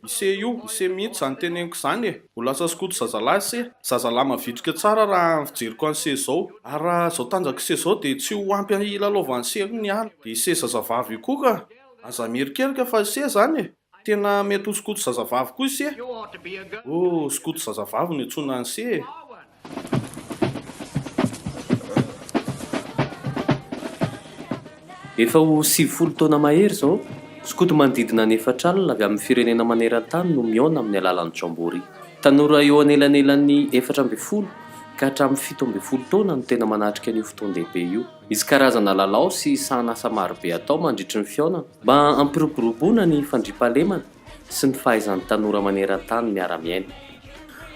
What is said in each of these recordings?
Ise io ise mihitsy zany teneniko zany ho lasa skoto zazalahy se zazalahy mavitrika tsara raha fijeriko any se zao ary raha zao tanjaka se zao dia tsy ho ampy ilalaovan'ny se ny ala dia ise zazavavy koa ka aza merikerika fa se zany tena mety ho skoto zazavavy koa ise skoto zazavavy ny antsona ny se efa ho 70 taona mahery zao skoto manodidina ny efatralina avy amin'ny firenena maneran-tany no miaona amin'ny alalan'ny Jamboree. Tanora eo anelanelan'ny 14 ka hatramin'ny 17 taona no tena manatrika an'io fotoan-dehibe io. Misy karazana lalao sy sahan'asa marobe atao mandritry ny fiaonana mba hampiroboroboana ny fandriampahalemana sy ny fahaizan'ny tanora maneran-tany miara-miaina.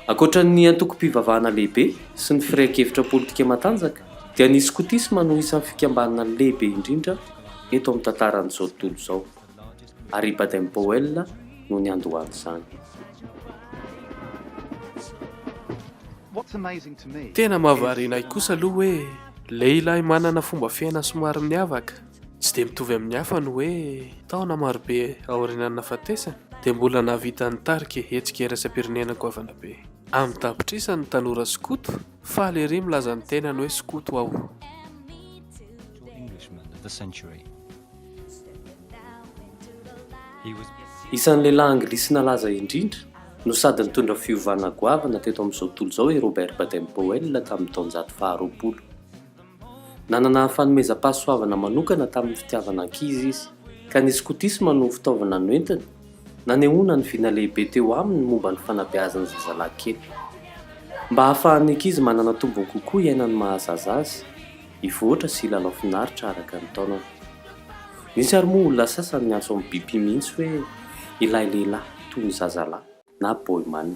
Ankoatran'ny antoko-pivavahana lehibe sy ny firainkevitra politika matanjaka dia ny skotisma no isan'ny fikambanana lehibe indrindra eto amin'ny tantaran'izao tontolo izao. Ary Baden-Powell no ny andohany izany. Tena mahavariana kosa aloha hoe lehilahy manana fomba fiaina somary miavaka, tsy dia mitovy amin'ny hafa no hoe taona marobe aorian'ny nahafatesana dia mbola nahavita nitarika hetsika eraisam-pirenenako avana be. Amin'ny tapitrisany tanora skoto faly ery milaza ny tenany hoe skoto aho. Isan'ny lehilahy anglisy nalaza indrindra no sady nitondra fiovana goavana teto amin'izao tontolo izao i Robert Baden-Powell tamin'ny taona 1920. Nanana fanomezam-pahasoavana manokana tamin'ny fitiavana ankizy izy, ka ny skotisma no fitaovana noentiny nanehoana ny vina lehibe teo aminy momba ny fanabeazan'ny zazalahy kely. Mba hahafahan'ny ankizy manana tombony kokoa iainany mahazaza azy, hivoatra sy hilalao finaritra araka ny taonany. Misy ary moa olona sasany ny antso amin'ny biby mihitsy hoe ilay lehilahy toy ny zazalahy na boy man.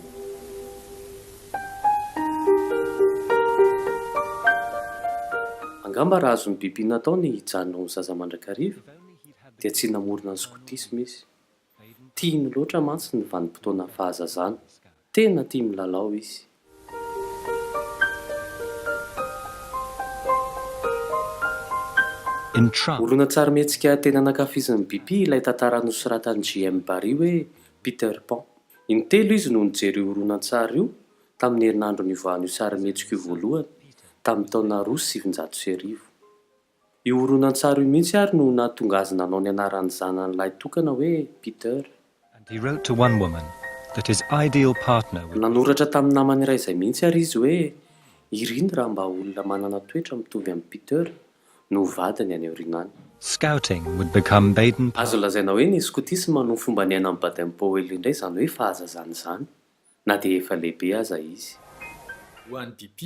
Angamba raha azon'ny biby natao ny hijanona ny zaza mandrakariva dia tsy namorona ny skotisma izy. Tiany loatra mantsy ny vanim-potoana fahazazana, tena tia milalao izy. Olona tsara mihetsika tena nankafizin'ny biby ilay tantara nosoratan'i J.M. Barrie hoe Peter Pan. Intelo izy no nijery horonan-tsary io tamin'ny herinandro nivoahan'io sary mihetsika io voalohany tamin'ny taona 2009. Io horonan-tsary io mihitsy ary no nahatonga azy nanao ny anaran'ny zanan'ilay tokana hoe Peter. Nanoratra tamin'ny namany iray izay mihitsy ary izy hoe iriny raha mba olona manana toetra mitovy amin'ny Peter no vadiny any aoriana any. Azo lazaina hoe ny skotisma no fomba niainan'ny Baden-Powell indray izany hoe fahazazana izany, na dia efa lehibe aza izy. Ho an'ny BP,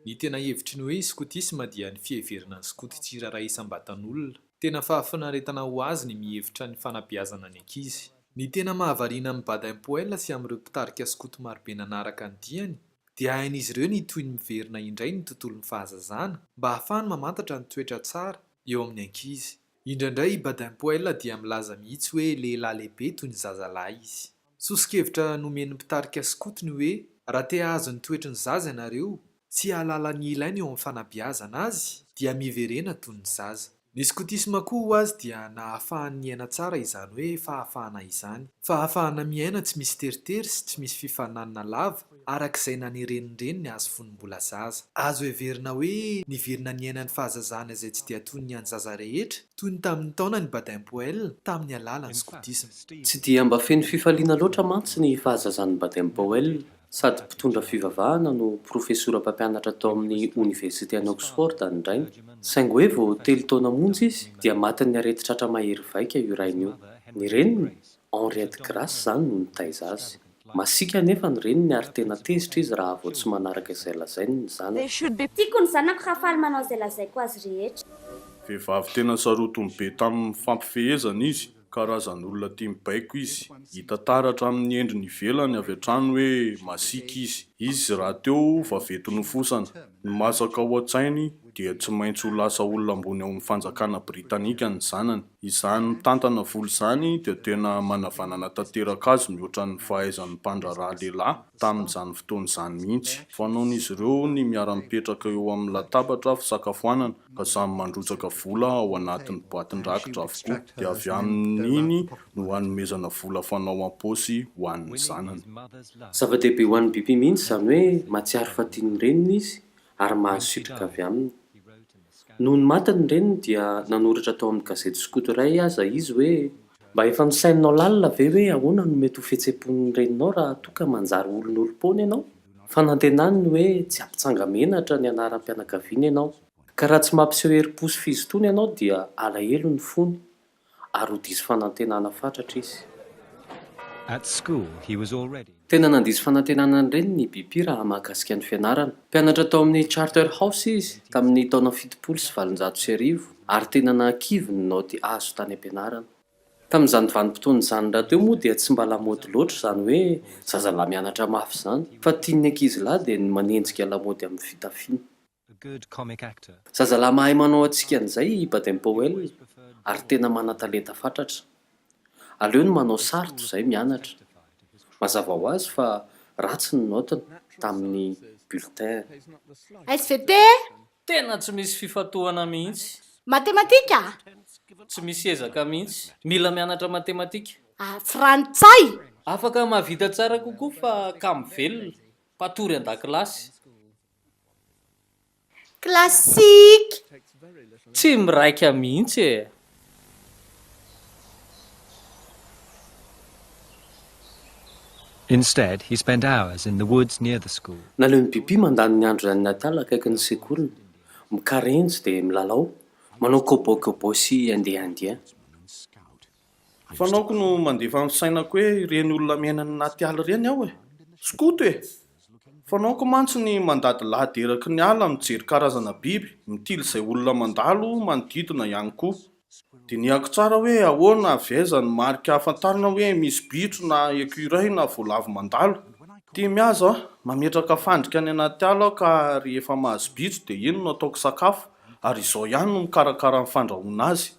ny tena hevitry ny hoe skotisma dia ny fiheverana ny skoto tsirairay isam-batan'olona. Tena fahafinaretana ho azy ny mihevitra ny fanabeazana ny ankizy. Ny tena mahavariana amin'ny Baden-Powell sy amin'ireo mpitarika skoto marobe nanaraka ny diany dia hain'izy ireo ny toy ny miverina indray ny tontolon'ny fahazazana mba ahafahany mamantatra ny toetra tsara eo amin'ny ankizy. Indraindray Baden-Powell dia milaza mihitsy hoe lehilahy lehibe toy ny zazalahy izy. Sosikevitra nomen'ny mpitarika skoto ny hoe raha te hahazo ny toetry ny zaza ianareo sy hahalala ny ilainy eo amin'ny fanabeazana azy dia miverena toy ny zaza. Ny skotisma koa ho azy dia nahafahany miaina tsara izany hoe fahafahana izany. Fahafahana miaina tsy misy teritery sy tsy misy fifananana lava arak'izay nanerenindreny ny azo fony mbola zaza. Azo heverina hoe niverina ny iainan'ny fahazazana izay tsy dia toy ny an'ny zaza rehetra toy ny tamin'ny taona ny Baden-Powell tamin'ny alalan'ny skotisma. Tsy dia mba feno fifaliana loatra mantsy ny fahazazan'ny Baden-Powell. Sady mpitondra fivavahana no profesora mpampianatra tao amin'ny Universitén'i Oxford andrainy. Saingy hoe vao 3 taona monja izy dia matin'ny arety tratra mahery vaika io rainy io. Ny reniny Henriette Grace zany no nitaiza azy. Masika nefa ny reniny ary tena tezitra izy raha vao tsy manaraka izay lazainy ny zanany. Tiako ny zanako rahafaly manao izay lazaiko azy rehetra. Vehivavy tena sarotiny be tamin'ny fampifehezana izy. Karazan'olona tia mibaiko izy. Hita taratra amin'ny endriny ivelany avy hatrany hoe masika izy. Izy raha teo vaventy nofosana. Ny masaka ao an-tsainy dia tsy maintsy ho lasa olona ambony ao amin'ny fanjakana britanika ny zanany. Izany mitantana volo izany dia tena manavanana tanteraka azy mihoatra ny fahaizan'ny mpandraraha lehilahy tamin'izany fotoana izany mihitsy. Fanaon'izy ireo ny miara-mipetraka eo amin'ny latabatra fisakafoanana ka samy mandrotsaka vola ao anatin'ny boatin-drakitra avokoa, dia avy amin'iny no hanomezana vola fanao am-paosy ho an'ny zanany. Zava-dehibe ho an'ny biby mihitsy izany hoe mahatsiaro fatian'ny reniny izy ary mahazo sitrika avy aminy. Noho ny matiny ny reniny dia nanoratra tao amin'ny gazety Skoto iray aza izy hoe mba efa nisaininao lalina ve hoe ahoana no mety ho fihetseham-pon'ny reninao raha toa ka manjary olon'olom-paona ianao? Fanantenany hoe tsy ampitsanga menatra ny anaram-pianakaviana ianao, ka raha tsy mampiseho herim-po sy fizotoana ianao dia alahelo ny fony ary ho diso fanantenana fatratra izy. At school, he was already Tena nandiso fanantenana ny reniny Bipi raha mahakasika ny fianarana. Mpianatra tao amin'ny Charterhouse izy tamin'ny taona 790 ary tena nankivy ny naoty azo tany am-pianarana. Tamin'izany vanim-potoana izany rahateo moa dia tsy mba lamaody loatra izany hoe zazalahy mianatra mafy izany, fa tian'ny ankizilahy dia ny manenjika lamaody amin'ny fitafiana. a good comic actor. Zazalahy mahay manao antsika an'izay Baden Powell ary tena mana-talenta fatratra. Aleo ny manao sarotro izay mianatra. Mazava ho azy fa ratsy ny notiny tamin'ny bulletin. SVT, Tena tsy misy fifatohana mihitsy, matematika, tsy misy ezaka mihitsy. Mila mianatra matematika. frantsay, Afaka mahavita tsara kokoa fa kamo velona, patory an-dakilasy. klasika. Tsy miraika mihitsy e. Instead, he spent hours in the woods near the school. Naleo ny Bibi mandany ny andro izany Natala akaiky ny sekoliny, mikarenjy dia milalao, manao kôbôkôbô sy andehandeha. Fanaoko no mandefa amin'ny sainako hoe ireny olona miainany naty ala ireny aho e. Skoto e. Fanaoko mantsy ny mandady lahy deraky ny ala mijery karazana biby, mitily izay olona mandalo manodidina ihany koa. Dinihako tsara hoe ahoana aveza ny marika ahafantarana hoe misy bitro na écureuil na voalavo mandalo. Tia mihaza mametraka fandrika any anaty ala aho ka rehefa mahazo bitro dia iny no ataoko sakafo ary izao ihany no mikarakara ny fandrahoana azy.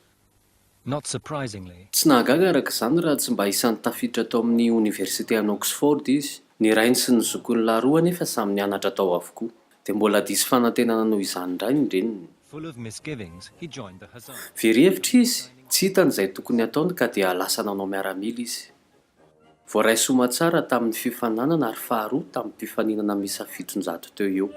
Not surprisingly, Tsy nahagaga araka izany raha tsy mba isan'ny tafiditra tao amin'ny Université an Oxford izy. Ny rainy sy ny zokony laroa nefa samy nianatra tao avokoa, dia mbola diso fanantenana noho izany indray ny reniny. full of misgivings, he joined the Hussars. Very hevitra izy, tsy hitany izay tokony ataony ka dia lasa nanao miaramila izy. Voaray soma tsara tamin'ny fifananana ary faharoa tamin'ny mpifaninana misa 700 teo eo.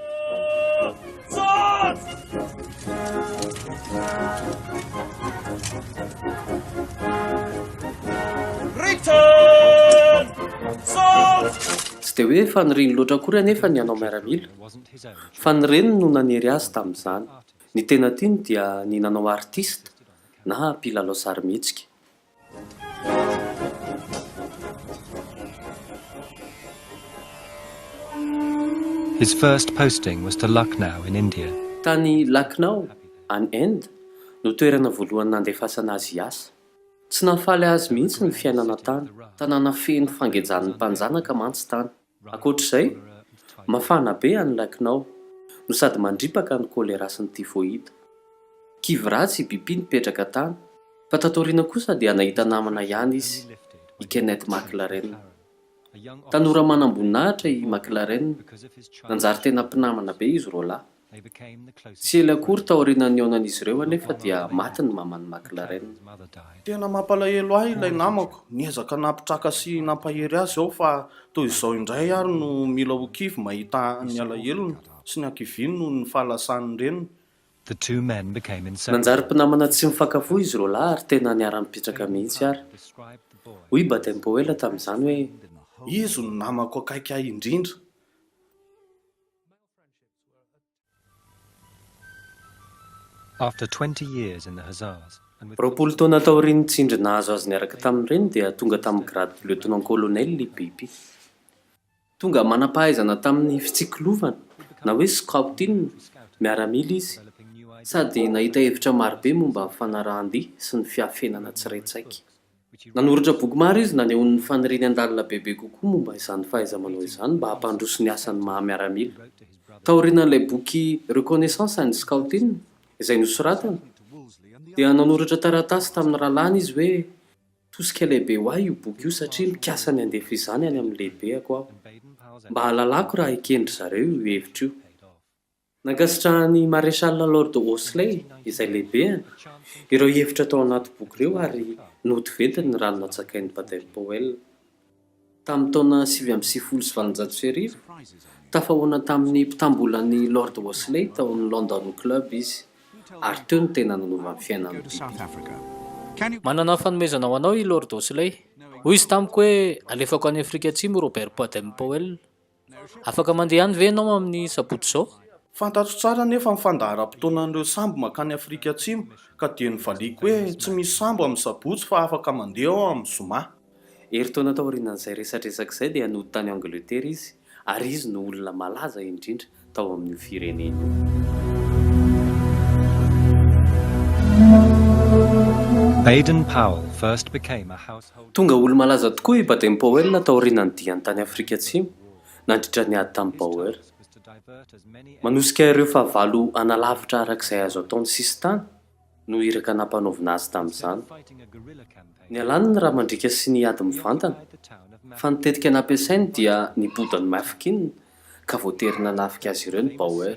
Tsy dia hoe faniriny loatra kory anefa ny hanao miaramila, It wasn't his own. fa ny reniny no nanery azy tamin'izany. Ny tena tiany dia ny nanao artista na mpilalao sarimihetsika. His first posting was to Lucknow in India. Tany Lucknow, any Inde, no toerana voalohany nandefasana azy hiasa. Tsy nahafaly azy mihitsy ny fiainana tany, tanàna feno fangejan'ny mpanjanaka mantsy tany. Ankoatr'izay, mafana be any Lucknow, no sady mandripaka ny kolera sy ny typhoïde. Kivy ratsy i Bibi nipetraka tany, fa tatoriana kosa dia nahita namana ihany izy, i Kenneth McLaren. A young Tanora manam-boninahitra i McLaren, because of his child, nanjary tena mpinamana be izy roalahy. they became the closest. Tsy ela akory taorian'ny aonan'izy ireo anefa dia maty ny maman'ny McLaren. His mother died. Tena mampalahelo ahy ilay namako. Niezaka nampitraka sy nampahery azy aho fa toy izao indray ary no mila ho kivy mahita ny alahelony sy ny ankiviny noho ny fahalasany reniny. The two men became inseparable. Nanjary mpinamana tsy mifankavoa izy roalahy ary tena niara-mipetraka mihitsy ary. Described the boy. Hoy Baden Powell tamin'izany hoe Izy no namako akaiky ahy indrindra. After 20 years in the Hussars, and with roapolo taona taorian'ny tsindry nahazo azy niaraka tamin'ny reny dia tonga tamin'ny grade lieutenant colonel i Bibi. Tonga manam-pahaizana tamin'ny fitsikilovana na hoe scouting, miaramila izy, developing new ideas, sady nahita hevitra marobe momba ny fanarahan-dia sy ny fiafenana tsiraitsaiky. Nanoratra boky maro izy nanehon'ny faniriany an-dalina bebe kokoa momba izany fahaiza-manao izany mba hampandroso ny asan'ny mahamiaramila. taorian'ilay boky reconnaissance and scouting izay nosoratana dia nanoratra taratasy tamin'ny rahalany izy hoe tosika lehibe ho ahy io boky io satria mikasany andefa izany any amin'ny lehibe ako aho mba halalako raha ekendry zareo io hevitra io. Nankasitrahany maréchal Lord Osley izay lehibeany ireo hevitra tao anaty boky ireo ary notivetiny ny rano natsakain'ny Baden Powell. Tamin'ny taona 1970 tafahoana tamin'ny mpitambolan'ny Lord Osley tao amin'ny London Club izy ary teo ny tena nanova ny fiainany biby. Manana fanomezana ho anao i Lord Osley. Hoy izy tamiko hoe alefako any Afrika Atsimo Robert Baden Powell. Afaka mandeha any ve ianao amin'ny sabotsy izao? Fantatro tsara nefa ny fandaharam-potoanan'ireo sambo makany Afrika Atsimo ka dia nivaliako hoe tsy misy sambo amin'ny sabotsy fa afaka mandeha ao amin'ny zoma. Eritaona taorian'izay resatresaka izay dia nody tany Angletera izy ary izy no olona malaza indrindra tao amin'io firenena. Baden-Powell first became a household. Tonga olo malaza tokoa i Baden Powell taorian'ny diany tany Afrika Atsimo nandritra ny ady tamin'ny Bauer. Manosika ireo fahavalo analavitra arak'izay azo ataony sisy tany no iraka nampanaovina azy tamin'izany. Ny alany ny raha mandrika sy ny ady mivantana fa nitetika nampiasainy dia ny bodany mafikinina ka voaterina nafika azy ireo ny Bauer.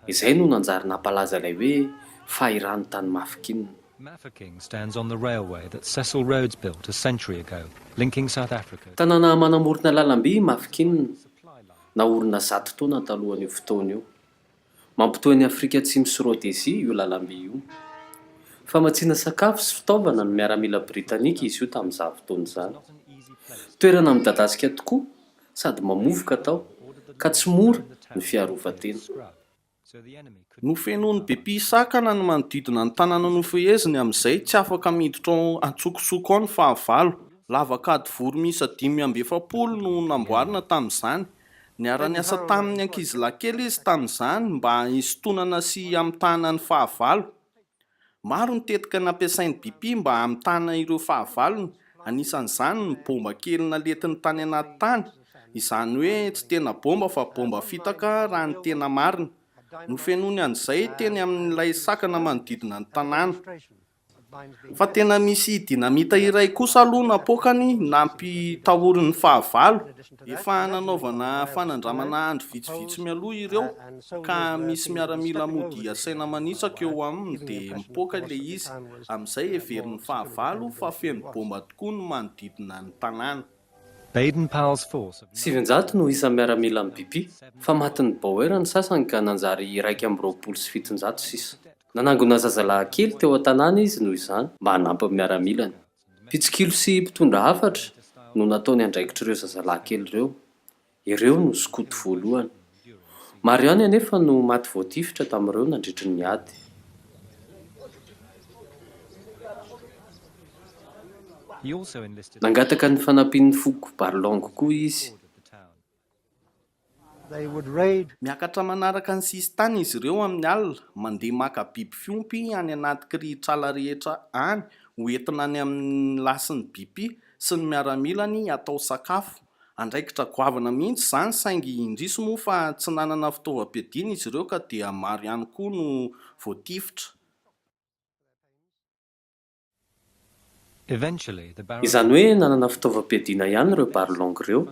Izay no nanjary nampalaza ilay hoe fahirany tany mafikinina. Mafeking stands on the railway that Cecil Rhodes built a century ago, linking South Africa. Tanàna manamorona lalam-by mafikinina naorina 100 taona talohan'io fotoana io. Mampitohy ny Afrika Atsimo sy Rhodesia io lalam-by io. Famatsiana sakafo sy fitaovana ny miaramila Britanika izy io tamin'izany fotoana izany. Toerana midadasika tokoa sady mamovoka tao ka tsy mora ny fiarovan-tena. Nofenoany be mpisakana ny manodidina ny tanàna nofeheziny amin'izay tsy afaka miditra antsokosoko ao ny fahavalo. Lavakady voro miisa 570 no namboarina tamin'izany. Niara-niasa tamin'ny ankizilahy kely izy tamin'izany mba hisintonana sy hamitana ny fahavalo. Maro ny tetika nampiasain'ny BP mba hamitana ireo fahavalony, anisan'izany ny bomba kely naletiny tany anaty tany. Izany hoe tsy tena bomba fa bomba fitaka raha ny tena marina. Nofenony an'izay teny amin'ilay sakana manodidina ny tanàna. Fa tena misy dinamita iray kosa aloha napokany nampitahorin'ny fahavalo. Efa nanaovana fanandramana andro vitsivitsy mialoha ireo ka misy miaramila mody asaina manitsaka eo aminy dia mipoka ilay izy. Amin'izay heverin'ny fahavalo fa feno bomba tokoa no manodidina ny tanàna. Baden-Powell's force. 700 no isan'ny miaramila amin'ny BP fa matin'ny Bauer ny sasany ka nanjary 127 sisa. Nanangona zazalahy kely teo an-tanàna izy noho izany mba hanampy amin'ny miaramilany. Mpitsikilo sy mpitondra hafatra no nataony andraikitra ireo zazalahy kely ireo. Ireo no skoto voalohany. Maro ihany anefa no maty voatifitra tamin'ireo nandritry ny ady. He also enlisted Nangataka ny fanampian'ny Foko Barlong koa izy. Miakatra manaraka ny sisy tany izy ireo amin'ny alina, mandeha maka biby fiompy any anaty kirihitrala rehetra any, hoentina any amin'ny lasin'ny BP sy ny miaramilany atao sakafo. Andraikitra goavana mihitsy izany saingy indrisy moa fa tsy nanana fitaovam-piadiana izy ireo ka dia maro ihany koa no voatifitra. eventually the barrel. Izany hoe nanana fitaovam-piadiana ihany ireo Barlong ireo,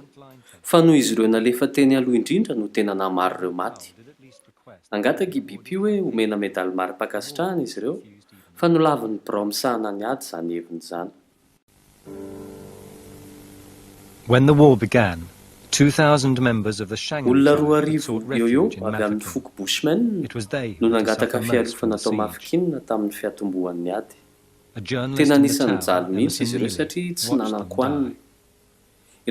fa noho izy ireo nalefa teny aloha indrindra no tena namaro ireo maty. Nangataka i BP hoe omena medaly mari-pakasitrahana izy ireo, fa nolavin'ny birao misahana ny ady izany heviny izany. When the war began, 2,000 members of the Shanghai Olona tribe 2,000 eo avy amin'ny Foko Bushmen It was they no who nangataka suffered most fialofana from tao the siege. mafikinina tamin'ny fiatombohan'ny ady. A journalist Tena in the anisan'ny town, jaly mihitsy Emerson izy ireo Neely, satria tsy watched them nanan-koaniny. die.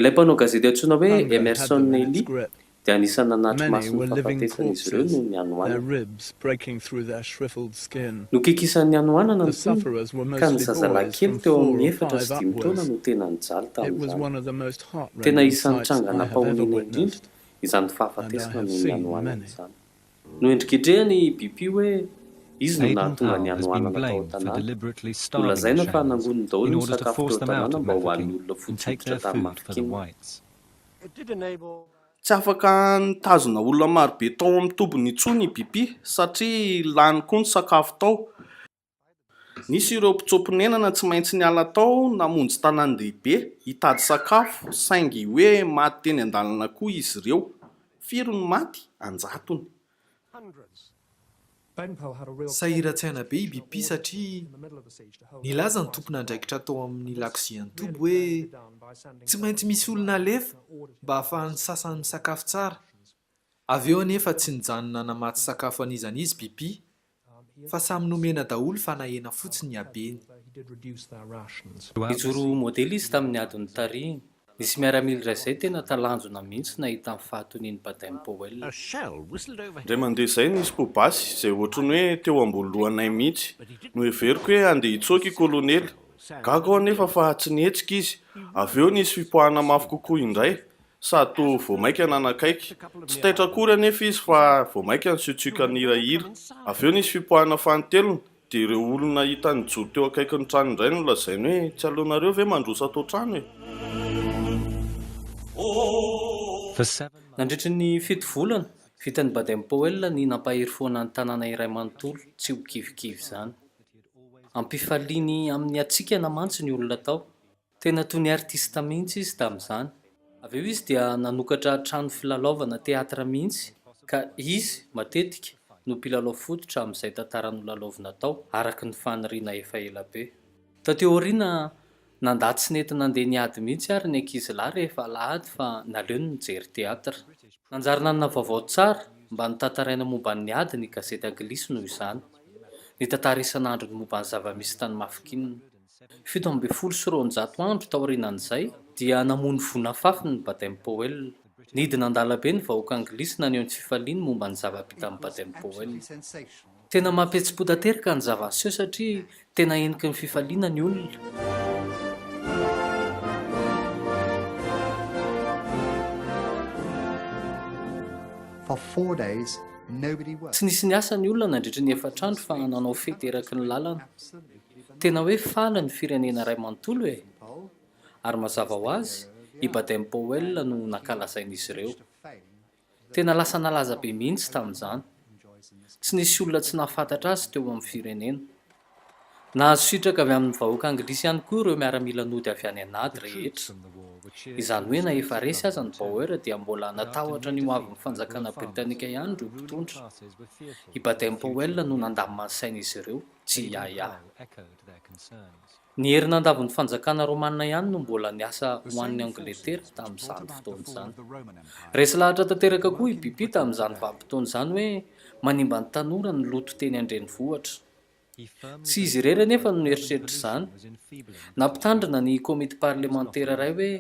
Ilay mpanao gazety antsoina hoe Hunger had Emerson them in Neely its grip. dia anisan'ny nanatry Many mason'ny were living fahafatesana izy ireo corpses, no ny their anoana. ribs breaking through their shriveled skin. No kikisan'ny anoanana The ny tony sufferers were ka ny mostly zazalahy boys kely from teo 4 amin'ny or 4 sy 5 5 taona upwards. no tena nijaly It was tamin'izany. one of the most Tena heart-rending isan'ny sights I trangana have ever pahoniana indrindra witnessed. izany And I fahafatesana have no ny seen anoanana many. izany. No endriketrehany BP hoe izy no nahatonga Baden-Powell ny has been anoanana tao blamed for an-tanàna. deliberately starving Nolazaina the fa Shanghais nangoniny daholo in ny order to sakafo force teo them out an-tanàna of mba ho an'ny Mafeking olona and take fotsifitra their tamin'ny food for the mafikinina. whites. tsy afaka nitazona olona marobe tao amin'ny tobony intsony biby satria lany koa ny sakafo tao. Nisy ireo mpitsopinenana tsy maintsy ny ala tao namonjy tanan-dehibe hitady sakafo saingy hoe maty teny an-dalana koa izy ireo. Firy ny maty? Anjatony. Sahiratsiaina be i BP satria nilaza ny tompona andraikitra tao amin'ny lakozia Antobo hoe tsy maintsy misy olona alefa mba ahafahan'ny sasany misakafo tsara. Avy eo anefa tsy nijanona namaty sakafo an'izan'izy BP fa samy nomena daholo fa nahena fotsiny habeny. Nijoro modely izy tamin'ny adiny tariny. Nisy miaramila izay tena talanjona mihitsy nahita ny fahatonian'ny Baden Powell. Indray mandeha izay nisy pobasy izay ohatrany hoe teo ambony lohanay mihitsy. Noheveriko hoe andeha hitsoaka i kolonely. Gaga ao anefa fa tsy nihetsika izy. Avy eo nisy fipoahana mafy kokoa indray. Sady toa voamaika nanakaiky. Tsy taitra akory anefa izy fa voamaika ny siotsioka nirahira. Avy eo nisy fipoahana fanotelona. Dia ireo olona hita nijoro teo akaikin'ny trano indray no lazainy hoe tsy aleonareo ve mandrosa tao trano e? Nandritra ny 7 volana, vitan'ny Baden Powell ny nampahery foana ny tanàna iray manontolo tsy ho kivikivy izany. Ampifaliany amin'ny atsikana mantsy ny olona tao. Tena toy ny artista mihitsy izy tamin'izany. Avy eo izy dia nanokatra trano filalaovana teatra mihitsy ka izy matetika no mpilalao fototra amin'izay tantara nolalaovina tao araka ny faniriana efa ela be. Tateo aoriana nandatsy nety nandeha niady mihitsy ary ny ankizilahy rehefa alahady fa naleo ny mijery teatra. Nanjary nanana vaovao tsara mba nitantaraina momba ny ady ny gazety anglisy noho izany. Ny tantara isan'andro ny momba ny zava-misy tany Mafikina. 17,900 andro tao aorianan'izay dia namono vonafafy ny Baden Powell. Nidina an-dalabe ny vahoaka anglisy naneho ny fifaliany momba ny zava-bita amin'ny Baden Powell. Tena mampihetsi-po tanteraka ny zava-niseho satria tena eniky ny fifaliana ny olona. Tsy nisy ny asa ny olona nandritra ny efatrandro fa nanao fety eraky ny lalana. Tena hoe faly ny firenena iray manontolo e. Ary mazava ho azy, i Baden Powell no nankalazain'izy ireo. Tena lasa nalaza be mihitsy tamin'izany. Tsy nisy olona tsy nahafantatra azy teo amin'ny firenena. Nahazo sitraka avy amin'ny vahoaka anglisy ihany koa ireo miaramila nody avy any anady rehetra. Izany hoe na efa resy aza ny Bauer dia mbola natahotra ny hoavin'ny fanjakana Britanika ihany ireo mpitondra. I Baden Powell no nandamina ny sain'izy ireo, tsy ia. Ny herinandavon'ny fanjakana Romanina ihany no mbola niasa ho an'ny Angletera tamin'izany fotoana izany. Resy lahatra tanteraka koa i BP tamin'izany vanim-potoana izany hoe manimba ny tanora ny loto teny an-drenivohitra. Tsy izy irery anefa no nieritreritra izany. Nampitandrina ny komity parlemantera iray hoe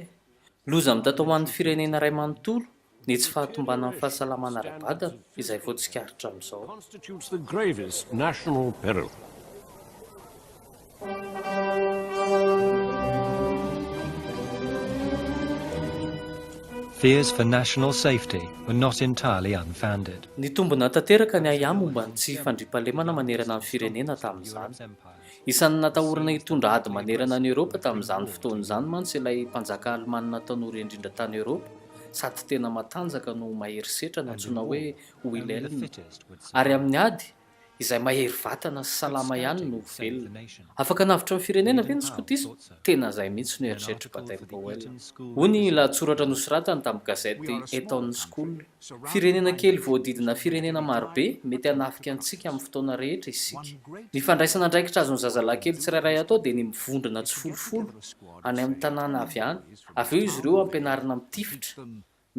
loza mitatao ho an'ny firenena iray manontolo ny tsy fahatombanan'ny fahasalamana ara-batana izay vao tsikaritra amin'izao. Fears for national safety were not entirely unfounded. Ny tombona tanteraka ny aya momba ny tsy fandriampahalemana manerana ny firenena tamin'izany. Isan'ny natahorana hitondra ady manerana ny Eropa tamin'izany fotoana izany mantsy ilay mpanjaka Alemanina tanora indrindra tany Eropa sady tena matanjaka no mahery setra natsoina hoe Wilhelm. Ary amin'ny ady izay mahery vatana sy salama ihany no velona. Afaka navitra amin'ny firenena ve ny skotisa? Tena izay mihitsy no eritreritry Baden Powell. Hoy lahatsoratra nosoratany tamin'ny gazety Eton School. Firenena kely voadidina firenena marobe mety hanafika antsika amin'ny fotoana rehetra isika. Ny fandraisana andraikitra azon'ny zazalahy kely tsirairay atao dia ny mivondrona tsy folofolo any amin'ny tanàna avy any. Avy eo izy ireo ampianarina mitifitra,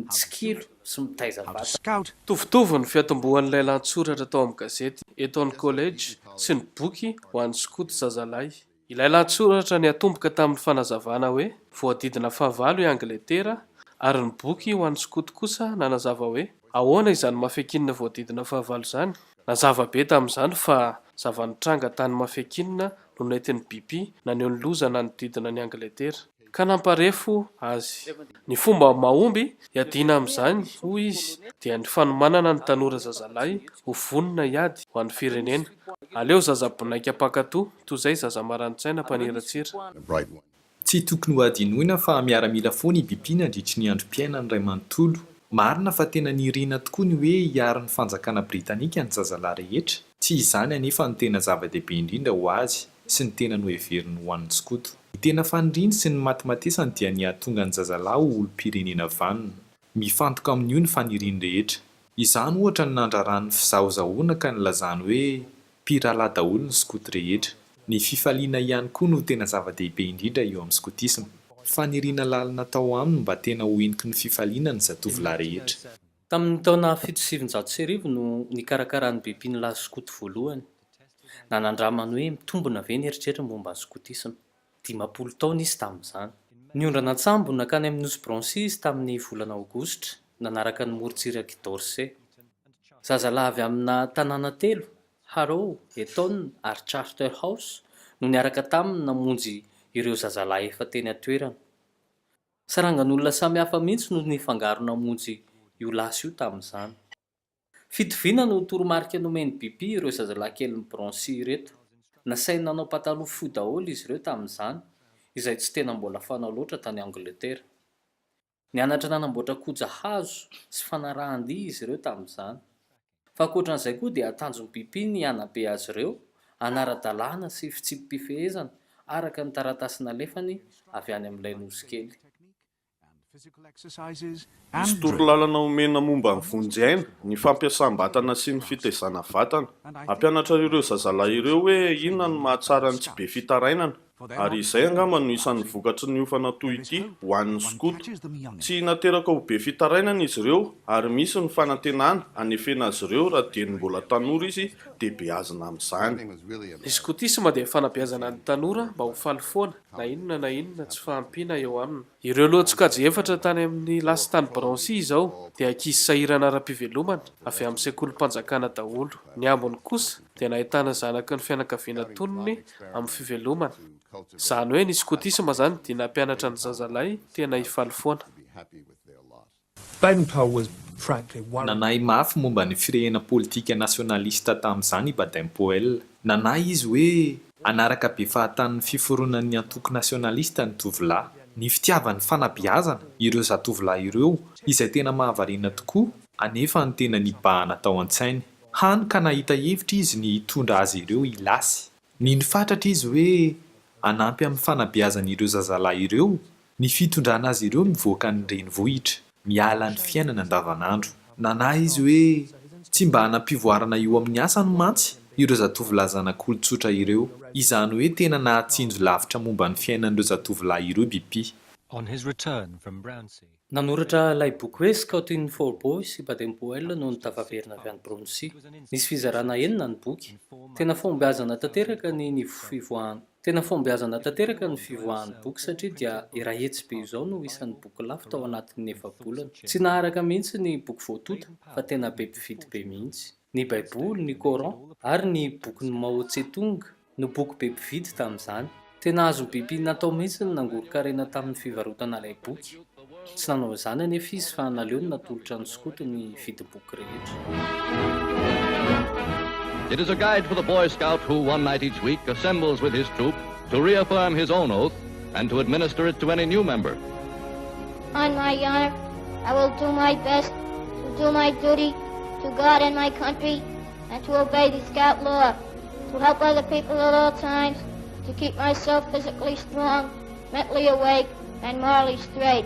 mitsikilo sy mitaiza vatana. Tovitovy ny fiatombohan'ilay lahatsoratra tao amin'ny gazety Eton College sy ny boky ho an'ny skoto zazalahy. Ilay lahatsoratra ny atomboka tamin'ny fanazavana hoe voadidina fahavalo i Angletera ary ny boky ho an'ny skoto kosa nanazava hoe ahoana izany mafekinina voadidina fahavalo izany. Nazava be tamin'izany fa zavanitranga tany mafekinina no nentin'ny BP naneho ny lozana ny didina ny Angletera. Ka namparefo azy. Ny fomba mahomby hiadiana amin'izany hoy izy dia ny fanomanana ny tanora zazalahy ho vonona hiady ho an'ny firenena. Aleo zaza-bonaika mpakatoa toy izay zaza marani-tsaina mpaniratsira. Tsy tokony ho adinoina fa miaramila foana i BP nandritry ny androm-piainany iray manontolo marina fa tena nirina tokoa ny hoe hiaro ny fanjakana britanika ny zazalahy rehetra. Tsy izany anefa ny tena zava-dehibe indrindra ho azy sy ny tena no heveriny ho an'ny skoto. Ny tena faniriany sy ny matimatesany dia ny ahatonga ny zazalahy ho olom-pirenena vanona. Mifantoka amin'io ny faniriany rehetra. Izany ohatra ny nandrarany fizahozahoana ka nilazany hoe mpirahalahy daholo ny skoto rehetra. Ny fifaliana ihany koa no tena zava-dehibe indrindra eo amin'ny skotisma. Faniriana lalina tao aminy mba tena ho entiky ny fifaliana ny zatovolahy rehetra. Tamin'ny taona 1790 no nikarakarahan'ny bebiny skoto voalohany. Nanandramany hoe mitombona ve ny eritreritra momba ny skotisma. 50 taona izy tamin'izany. Niondrana tsambo nakany amin'ny Nosy Brancis tamin'ny volana Aogositra, nanaraka ny morontsiraky d'Orsay. Zazalahy avy amina tanàna telo, Harrow, Eton ary Charterhouse, no niaraka taminy namonjy ireo zazalahy efa teny atoerana. Sarangan'olona samy hafa mihitsy no nifangaro namonjy io lasy io tamin'izany. Fitoviana no toromarika nomeny biby ireo zazalahy kely Brancis ireto. Nasainy nanao pataloha fohy daholo izy ireo tamin'izany, izay tsy tena mbola fanao loatra tany Angletera. Nianatra nanamboatra koja hazo sy fanarahan-dia izy ireo tamin'izany. Fa ankoatran'izay koa dia atanjon'ny biby ny anabe azy ireo, anara-dalàna sy fitsipifehezana araka ny taratasy nalefany avy any amin'ilay nosy kely. Misy torolalana omena momba ny vonjyaina, ny fampiasam-batana sy ny fitaizana vatana. Ampianatra ireo zazalahy ireo hoe inona no mahatsara ny tsy be fitarainana, ary izay angamba no isan'ny vokatry ny ofana toy ity ho an'ny skoto. Tsy nateraka ho be fitarainana izy ireo, ary misy ny fanantenana anefena azy ireo raha dia ny mbola tanora izy dia beazina amin'izany. Ny skotisma dia fanabeazana ny tanora mba ho faly foana na inona tsy fahampiana eo aminy. Ireo lohatsokajy efatra tany amin'ny lasitany Brancis izao dia ankizy sahirana ara-pivelomana avy amin'ny sekolim-panjakana daholo. Ny ambiny kosa dia nahitana zanaky ny fianakaviana tonony amin'ny fivelomana. Izany hoe ny skotisma zany dia nampianatra ny zazalahy tena hifaly foana. Baden-Powell was frankly worried. Nanahy mafy momba ny firehena politika nasionalista tamin'izany i Baden-Powell. Nanahy izy hoe anaraka be fahatan'ny fiforonan'ny antoko nasionalista ny tovolahy. Ny fitiavan'ny fanabeazana ireo zatovolahy ireo izay tena mahavariana tokoa, anefa ny tena nibahana tao an-tsainy. Hany ka nahita hevitra izy ny hitondra azy ireo hilasy. Ny fatratra izy hoe anampy amin'ny fanabeazana ireo zazalahy ireo, ny fitondrana azy ireo mivoaka ny renivohitra, miala ny fiainana andavanandro. Nanahy izy hoe tsy mba hanampivoarana io amin'ny asa no mantsy ireo zatovolahy zanak'olon-tsotra ireo. Izany hoe tena nahatsinjo lavitra momba ny fiainan'ireo zatovolahy ireo BP. On his return from Brownsea, Nanoratra ilay boky hoe Scouting for Boys i Baden-Powell no nitavaverina avy any Brancis. Nisy fizarana enina ny boky. Tena fombiazana tanteraka ny fivoahan'ny boky satria dia irahetsy be izao no isan'ny boky lafo tao anatin'ny 9 bolana. Tsy naharaka mihitsy ny boky voatota fa tena be mpividy be mihitsy. Ny Baiboly, ny Coran ary ny boky ny Mao Tse-tung no boky be mpividy tamin'izany. Tena azo biby natao mihitsy ny nangoro-karena tamin'ny fivarotana ilay boky. Tsy nanao izany anefa izy fa naleo ny natolotra ny skoto ny vidy boky rehetra. It is a guide for the Boy Scout who one night each week assembles with his troop to reaffirm his own oath and to administer it to any new member. On my honor, I will do my best to do my duty to God and my country and to obey the Scout law, to help other people at all times, to keep myself physically strong, mentally awake, and morally straight.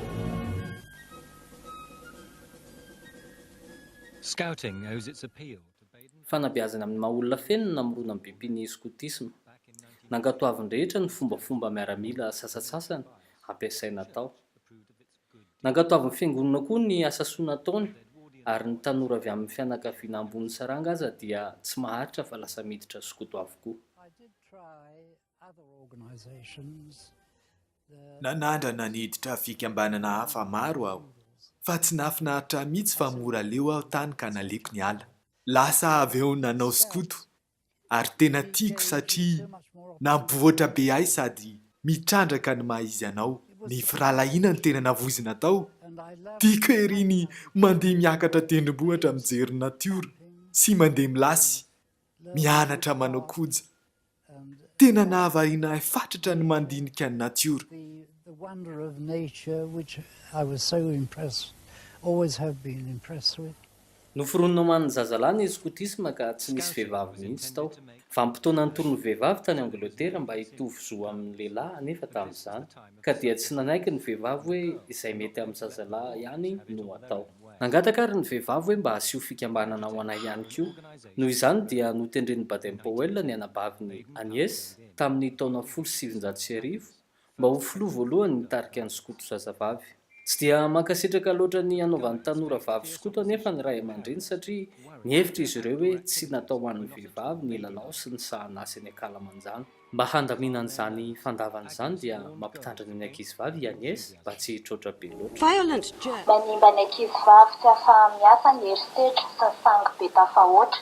Scouting owes its appeal to Baden. Fanabeazana amin'ny maha-olona feno no namorona ny bibiny skotisma. Nangatoaviny rehetra ny fombafomba miaramila sasasasany ampiasaina tao. Nangatoaviny fiangonana koa ny asasoa nataony, ary ny tanora avy amin'ny fianakaviana ambony saranga aza dia tsy maharitra fa lasa miditra skoto avokoa. Nanandrana niditra fikambanana hafa maro aho, fa tsy nafinaritra mihitsy fa mora leo aho tany ka naleko ny ala. Lasa avy eo nanao skoto, ary tena tiako satria nampivoatra be ahy sady mitrandraka ny maha-izy anao. Ny firalahiana ny tena navozina tao. Tiako ery ny mandeha miakatra tendrombohitra mijery natiora sy mandeha milasy, mianatra manao koja. Tena nahavariana ahy fatratra ny mandinika ny natiora. The wonder of nature which I was so impressed always have been impressed with. Noforonina man'ny zazalahy ny skotisma ka tsy misy vehivavy mihitsy tao. Vanim-potoana nitono vehivavy tany Angletera mba hitovy zo amin'ny lehilahy anefa tamin'izany. Ka dia tsy nanaiky ny vehivavy hoe izay mety amin'ny zazalahy ihany no atao. Nangataka ary ny vehivavy hoe mba asio fikambanana ho anay ihany koa. Noho izany dia notendren'ny Baden-Powell ny anabaviny Agnès tamin'ny taona 1709 mba ho filoha voalohany nitarika ny skoto zazavavy. Tsy dia mankasitraka loatra ny anaovan'ny tanora vavy skoto anefa ny ray aman-dreny satria nihevitra izy ireo hoe tsy natao ho an'ny vehivavy ny lalao sy ny sahan'asa ny ankalamanjana. Mba handaminan'izany fandavan'izany dia mampitandrina ny ankizivavy i Agnès mba tsy hitroatra be loatra. Manimba ny ankizivavy tsy ahafaha miasa ny herisetra sy ny sangy be tafahoatra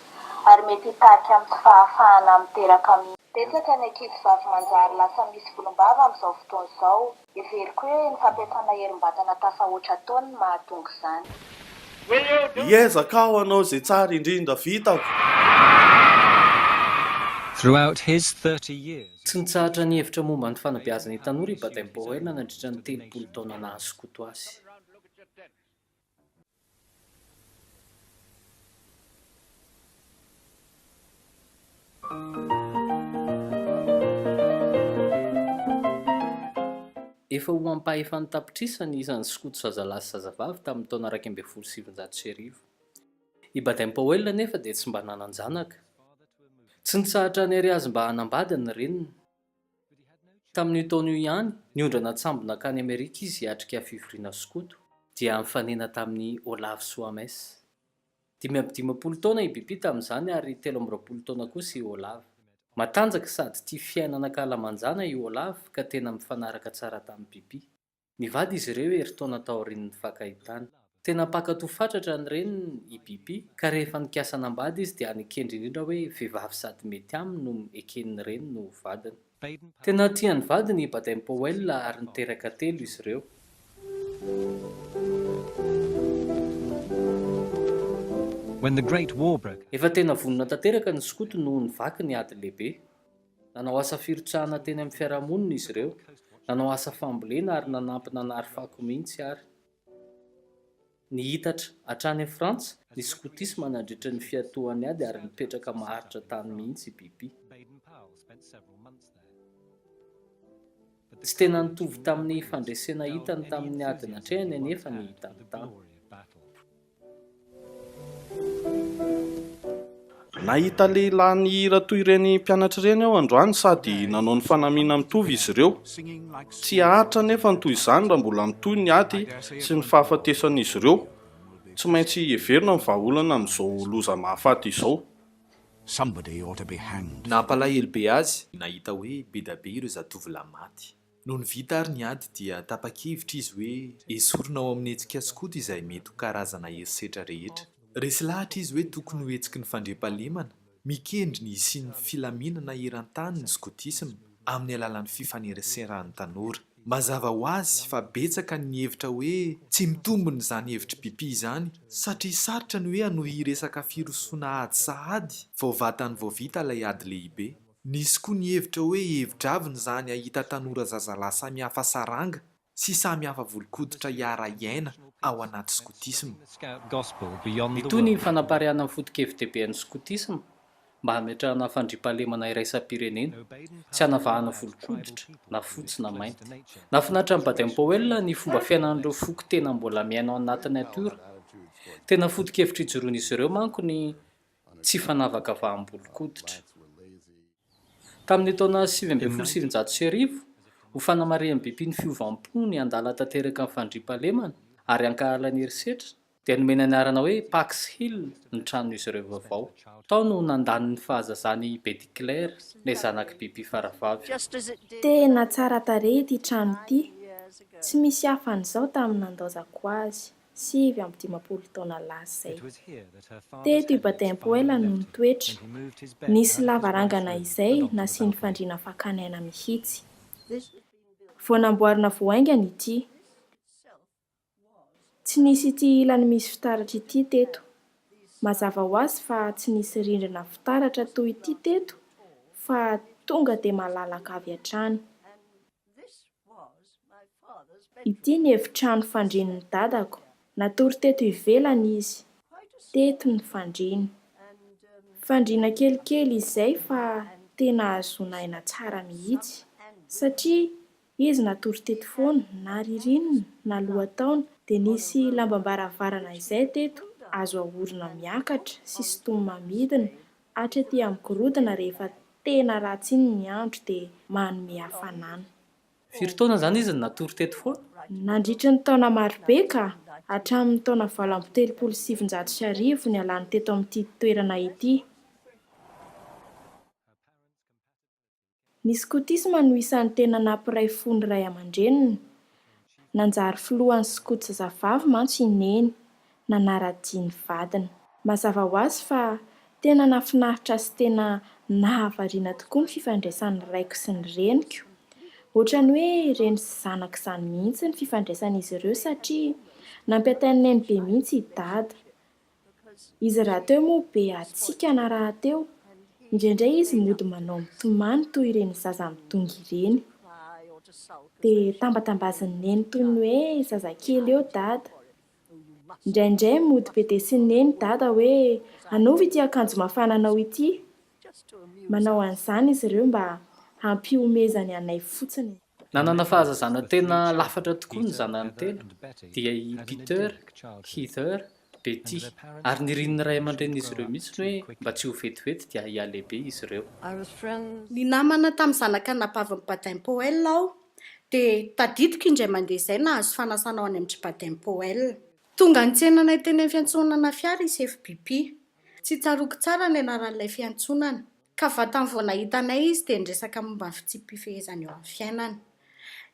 ary mety hitarika amin'ny tsy fahafahana miteraka mihitsy. Betsaka ny ankizivavy manjary lasa misy volombava amin'izao fotoana izao. Everiko hoe ny fampiasana herim-batana tafahoatra ataony no mahatonga izany. Iezaka ao anao izay tsara indrindra vitako. Throughout his 30 years, Tsy nitsahatra ny hevitra momba ny fanabeazana tanora i Baden-Powell nandritra ny 30 taona nahazo skoto azy. Efa ho ampahefan'ny tapitrisany isan'ny skoto zazalahy sy zazavavy tamin'ny taona 1709. I Baden-Powell nefa dia tsy mba nanan-janaka. Tsy nitsahatra ny ary azy mba hanambady ny reniny. Tamin'io taona io ihany, niondrana tsambona kany Amerika izy hiatrika fivoriana skoto, dia mifanena tamin'ny Olave Soames. 5 taona i Bibi tamin'izany ary 13 taona kosa i Olave. Matanjaka sady tia fiainana ankalamanjana i Olave ka tena mifanaraka tsara tamin'ny Bibi. Nivady izy ireo herintaona taorian'ny fankahitana. Tena mpakatoa fatratra ny reniny i Bibi ka rehefa nikasa nambady izy dia nikendry indrindra hoe vehivavy sady mety aminy no eken'ny reniny no vadiny. Tena tia ny vadiny i Baden-Powell ary niteraka telo izy ireo. when the Great War broke, Efa tena vonona tanteraka ny skoto noho ny vaky ny ady lehibe. Nanao asa firotsahana teny amin'ny fiarahamonina izy ireo, nanao asa fambolena ary nanampy nanary fako mihitsy ary. Ny hitatra hatrany Frantsa, ny skotisma nandritra ny fiatohany ady ary nipetraka maharitra tany mihitsy i Bibi. Tsy tena nitovy tamin'ny fandresena hitany tamin'ny ady natrehany anefa ny hitany tany. Nahita lehilahy ny hira toy ireny mpianatra ireny aho androany sady nanao ny fanamiana mitovy izy ireo. Tsy ahatra nefa ny toy izany raha mbola mitoy ny ady sy ny fahafatesan'izy ireo. Tsy maintsy heverina ny vahaolana amin'izao loza mahafaty izao. Nampalahelo be azy nahita hoe be da be ireo zatovolahy maty. Noho ny vita ary ny ady dia tapa-kevitra izy hoe esorina ao amin'ny hetsika skoto izay mety ho karazana herisetra rehetra. Resy lahatra izy hoe tokony ho hetsiky ny fandriampahalemana, mikendry ny sy ny filaminana eran-tany ny skotisma amin'ny alalan'ny fifaneraserahan'ny tanora. Mazava ho azy fa betsaka ny hevitra hoe tsy mitombony izany hevitra pipi izany satria sarotra ny hoe hanohy resaka firosoana ady sahady vao vatany vao vita ilay ady lehibe. Nisy koa ny hevitra hoe hevitraviny izany ahita tanora zazalahy samihafa saranga sy samihafa volkoditra hiara-iaina ao anaty skotisma. Itony ny fanapareana amin'ny foto-kevin-dehibe ny skotisma mba hametrahana fandriampahalemana iraisam-pirenena, tsy hanavahana volkoditra na fotsy na mainty. Nahafinaritra ny Baden-Powell ny fomba fiainan'ireo foko tena mbola miaina ao anaty natiora. Tena foto-kevitra ijoroan'izy ireo manko ny tsy fanavakavahanam-bolkoditra. Tamin'ny taona 1709 ho fanamarian'ny Bibi ny fiovam-po ny andala tanteraka ny fandriampahalemana ary ankahalan'ny herisetra dia nomena ny anarana hoe Pax Hill ny tranon'izy ireo vaovao. Tao no nandany ny fahazazany Betty Claire, ilay zanaky Bibi faravavy. Tena tsara tarehy ity trano ity. Tsy misy hafa an'izao tamin'ny nandaozako azy. 15 taona lasa izay. Teto i Baden-Powell no nitoetra. Nisy lavarangana izay nasiany fandriana fakana aina mihitsy. Vao namboarina voaingana ity. Tsy nisy ity ilany misy fitaratra ity teto. Mazava ho azy fa tsy nisy rindrina fitaratra toy ity teto, fa tonga dia malalaka avy hatrany. Ity ny efitrano fandrian'ny dadako. Natory teto ivelany izy. Teto ny fandriana. Fandriana kelikely izay fa tena ahazoana aina tsara mihitsy. Satria izy natory teto foana na ririnina na lohataona dia nisy lambam-baravarana izay teto azo ahorona miakatra sy sintomina midina hatrety amin'ny gorodona rehefa tena ratsy iny ny andro dia manome hafanana. Firy taona zany izy ny natory teto foana? Nandritry ny taona marobe ka hatramin'ny taona 1770 ny alany teto amin'ity toerana ity. Ny skotisma no isan'ny tena nampiray fony ray aman-dreniny. Nanjary filohan'ny skoty zazavavy mantsy i Neny, nanara-diny vadiny. Mazava ho azy fa tena nafinaritra sy tena nahavariana tokoa ny fifandraisan'ny raiko sy ny reniko. Ohatran'ny hoe reny sy zanaka izany mihitsy ny fifandraisan'izy ireo satria nampiatainy Neny be mihitsy i dada. Izy rahateo moa be atsika na rahateo. Indraindray izy mody manao mitomany toy ireny zaza midongy ireny. Dia tambatambazin'ny Neny toy ny hoe zazakely eo dada. Indraindray mody be dia sy Neny dada hoe anaovy ity akanjo mafana anao ity. Manao an'izany izy ireo mba hampiomezany anay fotsiny. Nanana fahazazana tena lafatra tokoa ny zanany telo dia i Peter, Heather, Betty ary nirin'ny ray aman-drenin'izy ireo mihitsy hoe mba tsy ho vetivety dia hialehibe izy ireo. Ny namana tamin'ny zanaka napavin'ny Baden-Powell aho dia tadidiko indray mandeha izay nahazo fanasana ao any amin'ny Baden-Powell. Tonga nitsenanay teny amin'ny fiantsonana fiara i FBP. Tsy tsaroako tsara ny anaran'ilay fiantsonana ka vatany vao nahitanay izy dia niresaka momba ny fitsipifehezany eo amin'ny fiainany.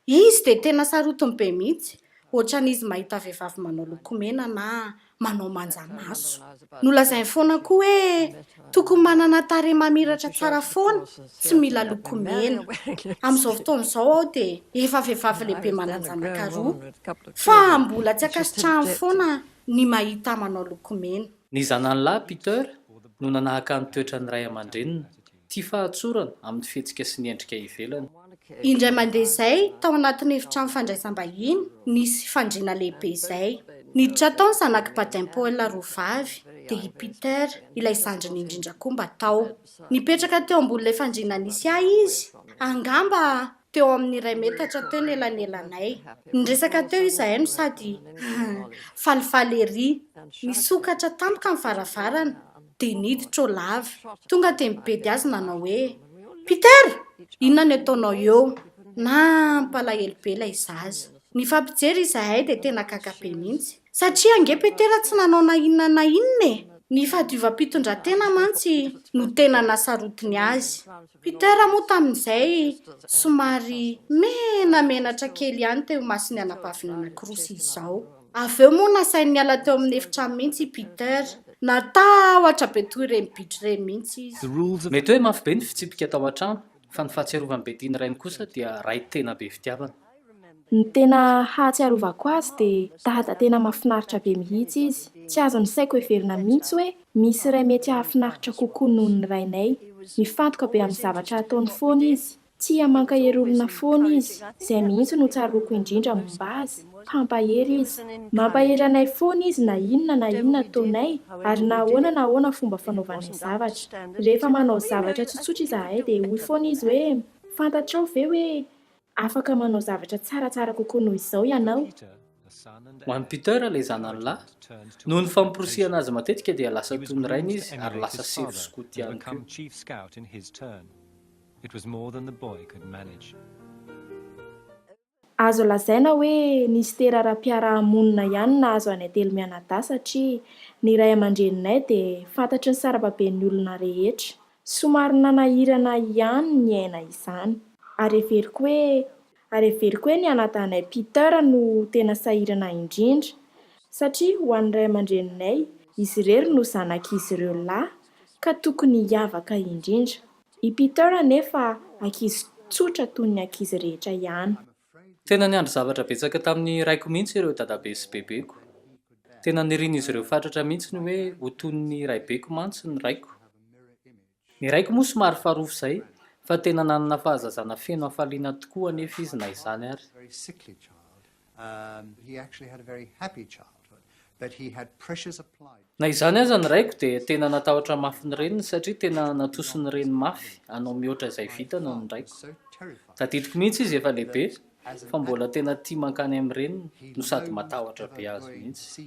Izy dia tena sarotiny be mihitsy, ohatran'izy mahita vehivavy manao lokomena na manao manjamaso. Nolazainy foana koa hoe tokony manana tarehy mamiratra tsara foana, tsy mila lokomena. Amin'izao fotoana izao aho dia efa vehivavy lehibe manan-janaka roa, fa mbola tsy akasitrahany foana ny mahita manao lokomena. Ny zanany lahy Peter no nanahaka ny toetran'ny ray aman-dreniny, tia fahatsorana amin'ny fihetsika sy ny endrika ivelany. Indray mandeha izay tao anatin'ny efitrano fandraisam-bahiny nisy fandriana lehibe izay. Niditra tao ny zanaka Baden-Powell roa vavy dia i Peter ilay zandriny indrindra koa mba tao. Nipetraka teo ambonin'ilay fandriana nisy ahy izy. Angamba teo amin'ny 2 metatra teo ny elanelanay. Niresaka teo izahay no sady falifaly ery. Nisokatra tampoka amin'ny varavarana dia niditra ao lava. Tonga dia mibedy azy nanao hoe Peter, inona no ataonao eo? Na mpalahelo be ilay zaza. Nifampijery izahay dia tena gaga be mihitsy. Satria ange Peter tsy nanao na inona na inona e. Ny fahadiova-pitondran-tena mantsy no tena nasarotiny azy. Peter moa tamin'izay somary menamenatra kely ihany teo masiny anapaviny anankiroa sy izao. Avy eo moa nasainy niala teo amin'ny efitrano mihitsy i Peter. Natahotra be toy ireny bitro ireny mihitsy izy. Mety hoe mafy be ny fitsipika tao an-trano, fa ny fahatsiarovany Betty ny rainy kosa dia ray tena be fitiavana. Ny tena hatsiarovako azy dia dada tena mahafinaritra be mihitsy izy. Tsy azo ny saiko heverina mihitsy hoe misy iray mety hahafinaritra kokoa noho ny rainay. Mifantoka be amin'ny zavatra ataony foana izy. Tia mankahery olona foana izy. Izay mihitsy no tsaroako indrindra momba azy. Pampahery izy. Mampahery anay foana izy na inona ataonay ary na ahoana fomba fanaovanay zavatra. Rehefa manao zavatra tsotsotra izahay dia hoy foana izy hoe fantatrao ve hoe afaka manao zavatra tsaratsara kokoa noho izao ianao. Ho an'ny Peter ilay zanany lahy, noho ny famporosiana azy matetika dia lasa toy ny rainy izy ary lasa sevo skoty ihany koa. Chief Scout in his turn. It was more than the boy could manage. Azo lazaina hoe nisy terara-piarahamonina ihany na azo any telo mianadahy satria ny ray aman-dreninay dia fantatry ny sarababeny olona rehetra. Somary nanahirana ihany ny aina izany. Ary everiko hoe ny anadanay Peter no tena sahirana indrindra satria ho an'ny ray aman-dreninay izy irery no zanak'izy ireo lahy ka tokony hiavaka indrindra. I Peter nefa ankizy tsotra toy ny ankizy rehetra ihany. Tena niandry zavatra betsaka tamin'ny raiko mihitsy ireo dadabe sy bebeko. Tena nirina izy ireo fatratra mihitsy ny hoe ho toy ny raibeko mantsy ny raiko. Ny raiko moa somary faharoa izay, fa tena nanana fahazazana feno hafaliana tokoa anefa izy na izany ary. He actually had a very happy childhood. na izany aza ny raiko dia tena natahotra mafy ny reniny satria tena natosiny reny mafy anao mihoatra izay vitana ny raiko. Tadidiko mihitsy izy efa lehibe fa mbola tena tia mankany amin'ny reniny no sady matahotra be azy mihitsy.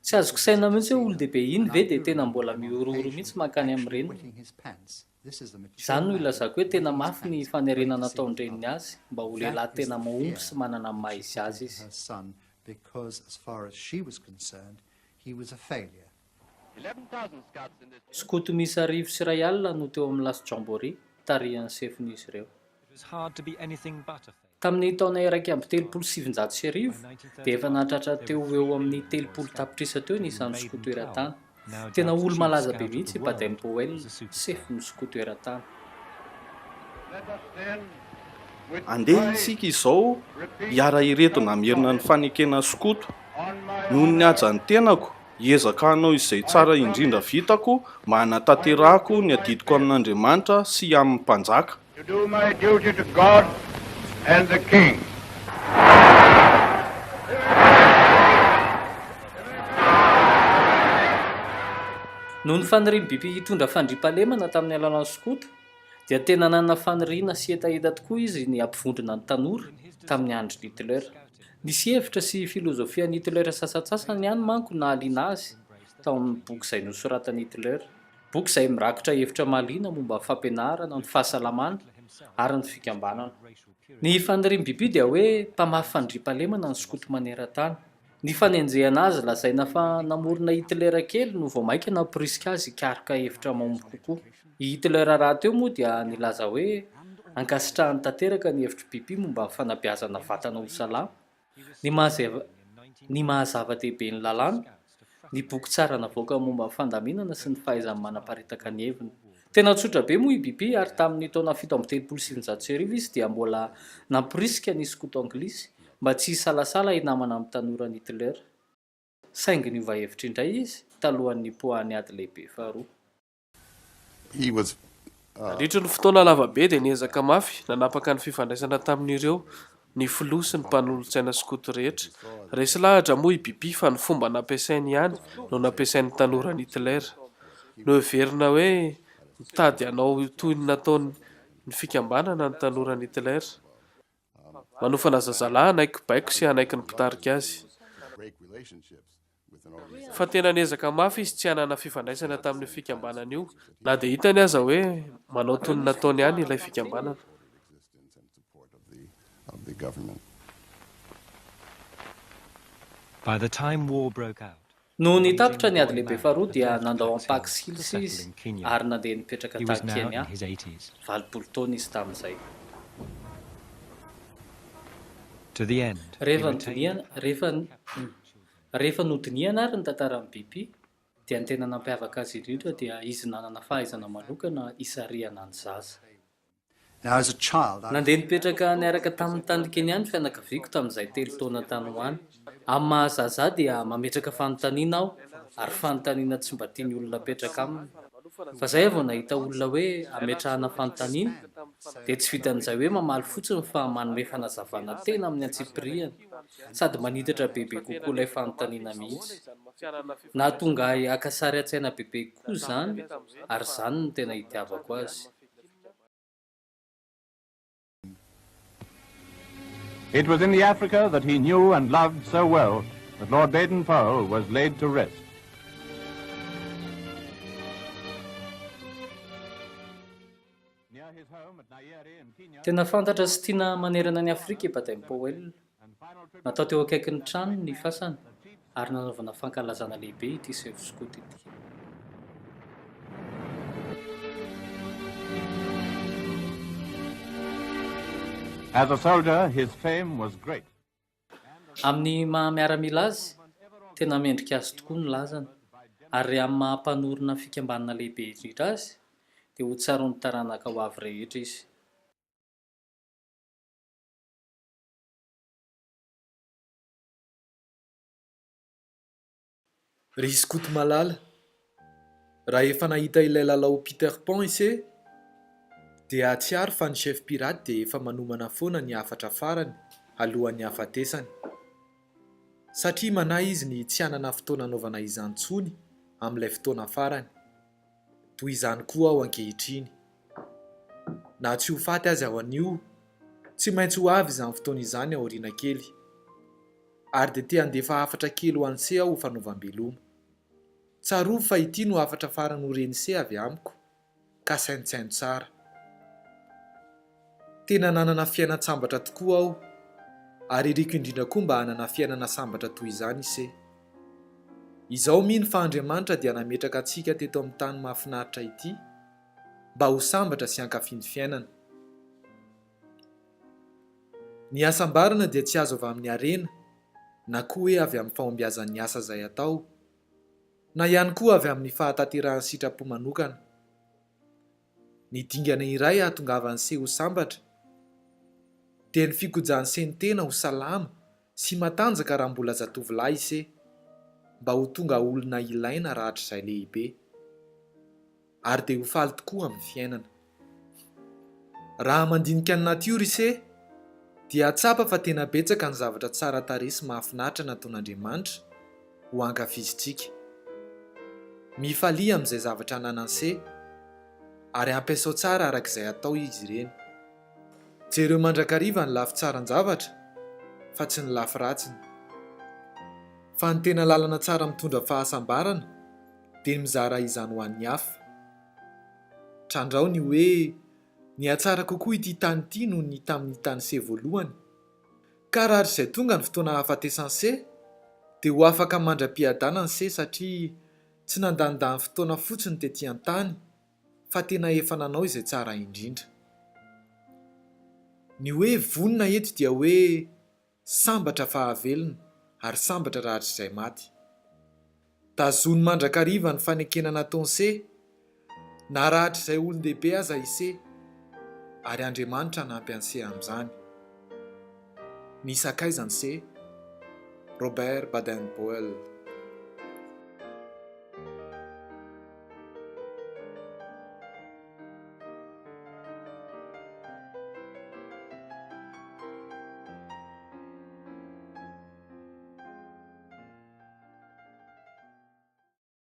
Tsy azoko saina mihitsy hoe olo-dehibe iny ve dia tena mbola miorooro mihitsy mankany amin'ny reniny. Izany no ilazako hoe tena mafy ny fanerenana ataon'ny reniny azy mba ho lehilahy tena mahomby sy manana ny maha izy azy izy. Skoto misy 10,000 no teo amin'ny lasy Jamboree tarihan'ny sefon'izy ireo. Tamin'ny taona 1937 dia efa nahatratra teo eo amin'ny 30 tapitrisa teo nisan'ny skoto eran-tany. Tena olo malaza be mihitsy Baden-Powell sefon'ny skoto eran-tany. Andeha isika izao hiara ireto namerina ny fanekena skoto. Noho ny hajan'ny tenako hiezaka hanao izay tsara indrindra vitako mba hanatanterahako ny adidiko amin'Andriamanitra sy amin'ny mpanjaka. To do my duty to God and the King. Noho ny fanirian'ny biby hitondra fandriam-pahalemana tamin'ny alalan'ny skoto dia tena nanana faniriana sy hetaheta tokoa izy ny ampivondrona ny tanora tamin'ny andron'ny Hitler. Nisy hevitra sy filozofian'ny Hitler sasatsasany ihany manko nahaliana azy tao amin'ny boky izay nosoratan'i Hitler. Boky izay mirakitra hevitra mahaliana momba ny fampianarana, ny fahasalamana ary ny fikambanana. Ny fanirian'ny biby dia hoe mpamafy fandriam-pahalemana ny skoto maneran-tany. Ny fanenjehana azy lazaina fa namorona Hitler kely no vao maika namporisika azy hikaroka hevitra mahomby kokoa. I Hitler raha teo moa dia nilaza hoe ankasitrahany tanteraka ny hevitry biby momba ny fanabeazana vatana ho salama, ny mahazava-dehibe ny lalàna, ny boky tsara navoaka momba ny fandaminana sy ny fahaizany manaparitaka ny heviny. Tena tsotra be moa i biby ary tamin'ny taona 1779 izy dia mbola namporisika ny skoto anglisy mba tsy hisalasala hinamana amin'ny tanoran'ny Hitler. Saingy niova hevitra indray izy talohan'ny poahany ady lehibe faharoa. Nandritra ny fotoana lavabe dia niezaka mafy nanapaka ny fifandraisana tamin'ireo ny filoha sy ny mpanolontsaina skoto rehetra. Resy lahatra moa i biby fa ny fomba nampiasainy ihany no nampiasain'ny tanoran'ny Hitler. No heverina hoe mitady hanao toy ny nataony ny fikambanana ny tanoran'ny Hitler. Manofana zazalahy hanaiky baiko sy hanaiky ny mpitarika azy. Fa tena niezaka mafy izy tsy hanana fifandraisana tamin'ny fikambanana io, na dia hitany aza hoe manao toy ny nataony ihany ilay fikambanana. By the time war broke out, No nitapitra ny ady lehibe faharoa dia nandao am-Pax Hills izy ary nandeha nipetraka he was ta now in Kenya. his 80s. 20 taona izy tamin'izay. To the end, he retained Rehefa nodiniana ary ny tantaran'ny biby dia ny tena nampiavaka azy indrindra dia izy nanana fahaizana manokana hisarihana ny zaza. Nandeha nipetraka niaraka tamin'ny tany Kenya ny fianakaviako tamin'izay 3 taona tany ho any. Amin'ny mahazaza dia mametraka fanontaniana aho ary fanontaniana tsy mba tiany olona petraka aminy. Fa izay vao nahita olona hoe ametrahana fanontaniana dia tsy vitan'izay hoe mamaly fotsiny fa manome fanazavana tena amin'ny antsipiriany sady manitatra bebe kokoa ilay fanontaniana mihitsy. Nahatonga ahy hakasary an-tsaina bebe koa izany ary izany no tena hitiavako azy. It was in the Africa that he knew and loved so well that Lord Baden-Powell was laid to rest. Near his home at Nyeri in Kenya, Tena fantatra sy tiana manerana ny Afrika i Baden-Powell. Natao teo akaikin'ny trano ny fasana ary nanaovana fankalazana lehibe ity sevoskoto ity. as a soldier, his fame was great. Amin'ny maha-miaramila azy, tena mendrika azy tokoa ny lazana ary amin'ny mahampanorona fikambanana lehibe indrindra azy dia ho tsaron'ny taranaka ho avy rehetra izy. Ry skoto malala, raha efa nahita ilay lalao Peter Pan ise, dia atsiaro fa ny chef pirate dia efa manomana foana ny afatra farany alohan'ny hafatesany. satria manahy izy ny tsy hanana fotoana anaovana izany tsony amin'ilay fotoana farany, toy izany koa ao ankehitriny. Na tsy ho faty azy ao anio, tsy maintsy ho avy izany fotoana izany aoriana kely, ary dia te handefa hafatra kely ho anse aho ho fanaovam-beloma. Tsarovy fa ity no hafatra farany ho renise avy amiko, ka saintsaino tsara. Tena nanana fiainatsambatra tokoa aho, ary iriko indrindra koa mba hanana fiainana sambatra toy izany ise. Izao mino fa Andriamanitra dia nametraka antsika teto amin'ny tany mahafinaritra ity mba ho sambatra sy hankafy ny fiainana. Ny asam-barana dia tsy azo avy amin'ny harena, na koa hoe avy amin'ny fahombiazan'ny asa izay atao, na ihany koa avy amin'ny fahataterahan'ny sitrapo manokana. Ny dingana iray ahatongavan'ny se ho sambatra dia ny fikojan'ny se ny tena ho salama sy matanjaka raha mbola zatovolahy ise, mba ho tonga olona ilaina rahatr'izay lehibe, ary dia ho faly tokoa amin'ny fiainana. Raha mandinika ny natiora ise dia atsapa fa tena betsaka ny zavatra tsara tarehy sy mahafinaritra nataon'Andriamanitra ho ankafizitsika. Mifalia amin'izay zavatra anananse ary ampiasao tsara arak'izay atao izy ireny. Jereo mandrakariva ny lafy tsaran-javatra fa tsy ny lafy ratsiny. Fa ny tena lalana tsara mitondra fahasambarana dia mizara izany ho an'ny hafa. Trandrao ny hoe ny atsara kokoa ity tany ity noho ny tamin'ny tany se voalohany, ka rahatr'izay tonga ny fotoana hahafatesan'ny se dia ho afaka mandra-piadana ny se satria tsy nandanindany fotoana fotsiny tetỳ an-tany fa tena efa nanao izay tsara indrindra. Ny hoe vonona eto dia hoe sambatra fahavelona ary sambatra rahatr'izay maty. Tazony mandrakariva ny fanekena nataon'ny se, na rahatr'izay olon-dehibe aza ise, ary Andriamanitra nampy anse amin'izany. Ny sakaizany se, Robert Baden-Powell.